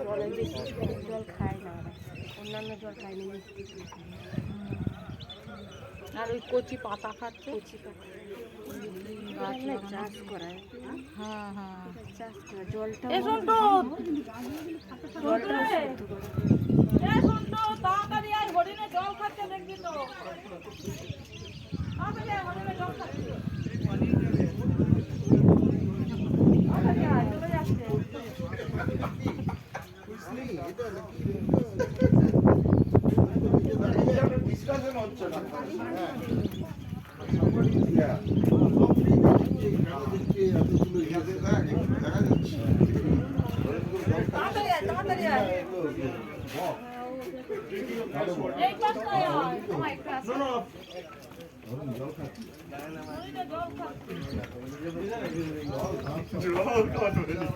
জলে বেশি জল খায় না, অন্যান্য জল খায় না। আর ওই কচি পাতা খাচ্ছে, কচি পাতা চাষ করায়। হ্যাঁ হ্যাঁ, চাষ করা জলটা তাড়াতাড়ি আয়, হরিণে জল খাচ্ছে দেখবি তো, তাড়াতাড়ি আয়, হরিণে জল খাচ্ছে। জল খাচ্ছে।